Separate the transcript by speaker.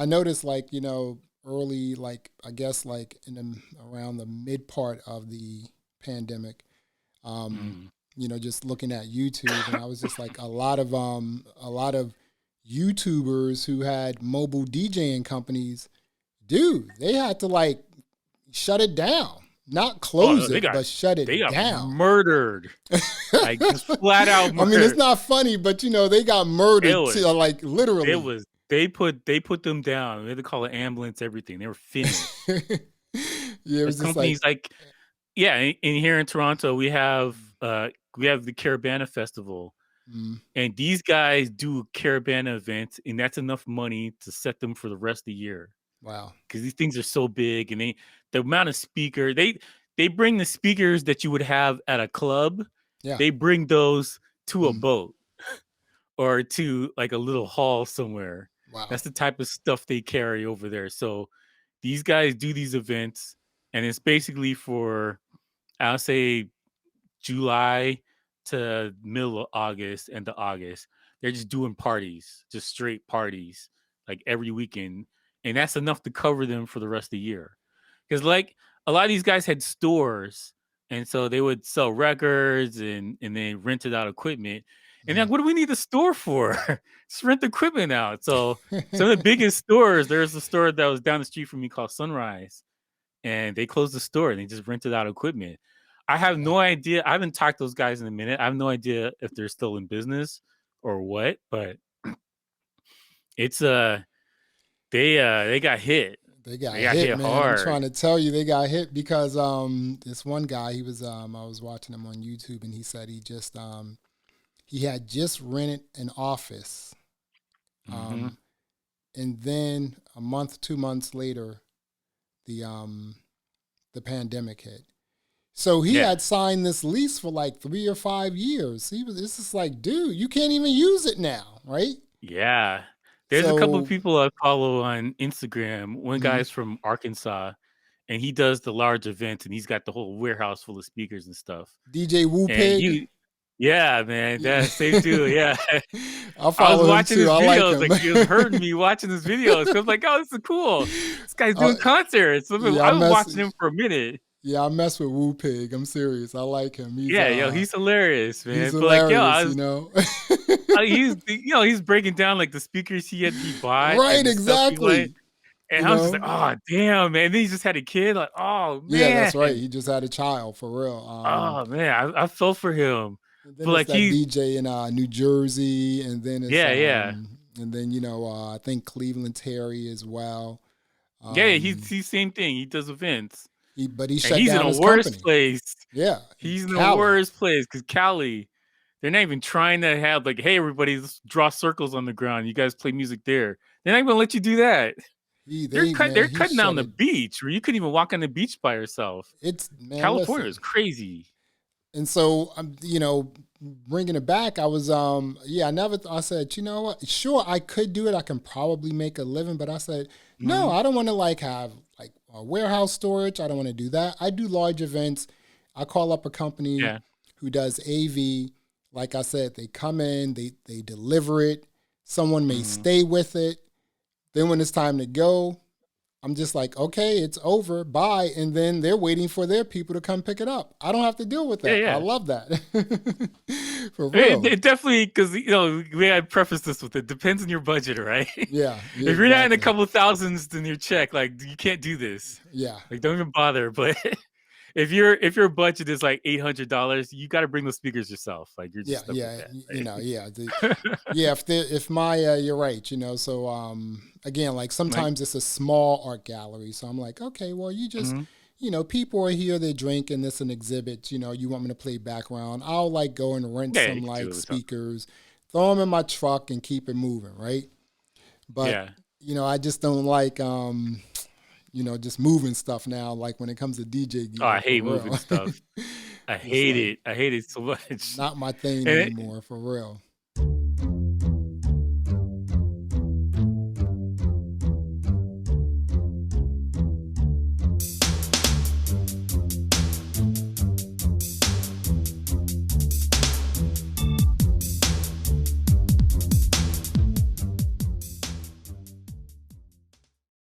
Speaker 1: I noticed like, early, like, I guess like around the mid part of the pandemic, um,
Speaker 2: Mm.
Speaker 1: just looking at YouTube, and I was just like a lot of YouTubers who had mobile DJing companies, dude, they had to like shut it down. Not
Speaker 2: Oh no,
Speaker 1: close it, but shut
Speaker 2: they
Speaker 1: it
Speaker 2: got
Speaker 1: down.
Speaker 2: murdered, like just flat out
Speaker 1: I mean, it's
Speaker 2: murdered.
Speaker 1: not funny, but they got
Speaker 2: It
Speaker 1: murdered
Speaker 2: was
Speaker 1: to like
Speaker 2: it
Speaker 1: literally.
Speaker 2: was they put them down. They had to call an ambulance. Everything, they were finished.
Speaker 1: Yeah, it
Speaker 2: There's
Speaker 1: was just like,
Speaker 2: companies like yeah, in here in Toronto we have the Caravana Festival,
Speaker 1: mm,
Speaker 2: and these guys do a Caravana event, and that's enough money to set them for the rest of the year.
Speaker 1: wow.
Speaker 2: Because these things are so big, and the amount of speaker they bring the speakers that you would have at a club,
Speaker 1: Yeah.
Speaker 2: they bring those to a
Speaker 1: Mm,
Speaker 2: boat or to like a little hall somewhere.
Speaker 1: wow.
Speaker 2: That's the type of stuff they carry over there. So these guys do these events, and it's basically for, I'll say, July to middle of August and to August. They're just doing parties, just straight parties, like every weekend, and that's enough to cover them for the rest of the year. Because like a lot of these guys had stores, and so they would sell records and they rented out equipment. And
Speaker 1: Mm.
Speaker 2: like, what do we need the store for? Just rent the equipment out. So some of the biggest stores, there's a store that was down the street from me called Sunrise, and they closed the store and they just rented out equipment. I have
Speaker 1: Yeah.
Speaker 2: no idea. I haven't talked to those guys in a minute. I have no idea if they're still in business or what, but it's they got hit.
Speaker 1: They got
Speaker 2: They got
Speaker 1: hit,
Speaker 2: hit
Speaker 1: man. I'm
Speaker 2: hard.
Speaker 1: trying to tell you, they got hit because this one guy, he was I was watching him on YouTube, and he said he had just rented an office,
Speaker 2: Mm-hmm.
Speaker 1: um and then a month, 2 months later, the the pandemic hit. So he
Speaker 2: Yeah.
Speaker 1: had signed this lease for like 3 or 5 years. It's just like, dude, you can't even use it now, right?
Speaker 2: Yeah. There's a couple of
Speaker 1: So,
Speaker 2: people I follow on Instagram. One
Speaker 1: mhm.
Speaker 2: guy's from Arkansas, and he does the large events, and he's got the whole warehouse full of speakers and stuff.
Speaker 1: DJ Woo
Speaker 2: And
Speaker 1: Pig.
Speaker 2: yeah, man,
Speaker 1: Yeah.
Speaker 2: that same dude. Yeah.
Speaker 1: I
Speaker 2: I was
Speaker 1: follow him
Speaker 2: watching
Speaker 1: too.
Speaker 2: his
Speaker 1: I like
Speaker 2: videos,
Speaker 1: him.
Speaker 2: like he was hurting me watching his videos. Cause I was like, oh, this is cool. This guy's
Speaker 1: uh,
Speaker 2: doing concerts. I've
Speaker 1: yeah, I
Speaker 2: been
Speaker 1: mess.
Speaker 2: watching him for a minute.
Speaker 1: Yeah, I mess with Woo Pig. I'm serious. I like him.
Speaker 2: Yeah, yo, he's hilarious,
Speaker 1: He's
Speaker 2: man. But like, yo,
Speaker 1: hilarious. You know.
Speaker 2: he's breaking down like the speakers he bought and
Speaker 1: Right.
Speaker 2: the stuff he like,
Speaker 1: Exactly.
Speaker 2: and
Speaker 1: You
Speaker 2: I was just like,
Speaker 1: know.
Speaker 2: oh damn, man. And then he just had a kid. Like, oh
Speaker 1: Yeah,
Speaker 2: man,
Speaker 1: that's right. He just had a child for real.
Speaker 2: oh man, I felt for him.
Speaker 1: And then
Speaker 2: But
Speaker 1: it's
Speaker 2: like
Speaker 1: that DJ in New Jersey, and then it's
Speaker 2: yeah.
Speaker 1: I think Cleveland Terry as well.
Speaker 2: Yeah, he's
Speaker 1: Um,
Speaker 2: he's same thing. He does events.
Speaker 1: but he
Speaker 2: And
Speaker 1: shut
Speaker 2: he's in
Speaker 1: down
Speaker 2: a
Speaker 1: his
Speaker 2: worse
Speaker 1: company.
Speaker 2: place.
Speaker 1: Yeah,
Speaker 2: He's in the
Speaker 1: Cali.
Speaker 2: worst place because Cali, they're not even trying to have like, hey, everybody, let's draw circles on the ground. You guys play music there. They're not even gonna let you do that.
Speaker 1: Man,
Speaker 2: They're
Speaker 1: he
Speaker 2: cutting down
Speaker 1: shut
Speaker 2: the
Speaker 1: it.
Speaker 2: beach where you couldn't even walk on the beach by yourself.
Speaker 1: It's man,
Speaker 2: California is
Speaker 1: listen.
Speaker 2: crazy.
Speaker 1: And so I'm, bringing it back. I was, I never. I said, you know what? Sure, I could do it. I can probably make a living, but I said, no,
Speaker 2: Mm-hmm.
Speaker 1: I don't want to like have like a warehouse storage. I don't want to do that. I do large events. I call up a company
Speaker 2: Yeah.
Speaker 1: who does AV. Like I said, they come in, they deliver it. Someone may
Speaker 2: Mm-hmm.
Speaker 1: stay with it. Then when it's time to go, I'm just like, okay, it's over, bye. And then they're waiting for their people to come pick it up. I don't have to deal with
Speaker 2: Yeah,
Speaker 1: that. I
Speaker 2: yeah.
Speaker 1: love that. For
Speaker 2: It,
Speaker 1: real.
Speaker 2: it definitely, because we had preface this with it depends on your budget, right?
Speaker 1: Yeah,
Speaker 2: If you're not in a
Speaker 1: exactly.
Speaker 2: couple thousands in your check, like you can't do this.
Speaker 1: Yeah.
Speaker 2: Like don't even bother. But if your budget is like $800, you got to bring those speakers yourself. Like you're
Speaker 1: Yeah,
Speaker 2: just stuck with
Speaker 1: yeah,
Speaker 2: that.
Speaker 1: yeah.
Speaker 2: Right?
Speaker 1: Yeah, if my you're right, so again, like
Speaker 2: Like,
Speaker 1: sometimes it's a small art gallery. So I'm like, okay, well you just
Speaker 2: mhm.
Speaker 1: people are here, they're drinking, this an exhibit, you want me to play background. I'll like go and rent
Speaker 2: Yeah,
Speaker 1: some
Speaker 2: you can do
Speaker 1: like
Speaker 2: it with something.
Speaker 1: speakers, throw them in my truck and keep it moving, right? But
Speaker 2: Yeah.
Speaker 1: I just don't like just moving stuff now, like when it comes to DJ
Speaker 2: Oh, I
Speaker 1: gear, for
Speaker 2: hate moving
Speaker 1: real.
Speaker 2: stuff. I
Speaker 1: It's
Speaker 2: hate
Speaker 1: like
Speaker 2: it. I hate it so much.
Speaker 1: not my thing
Speaker 2: And
Speaker 1: anymore, for real.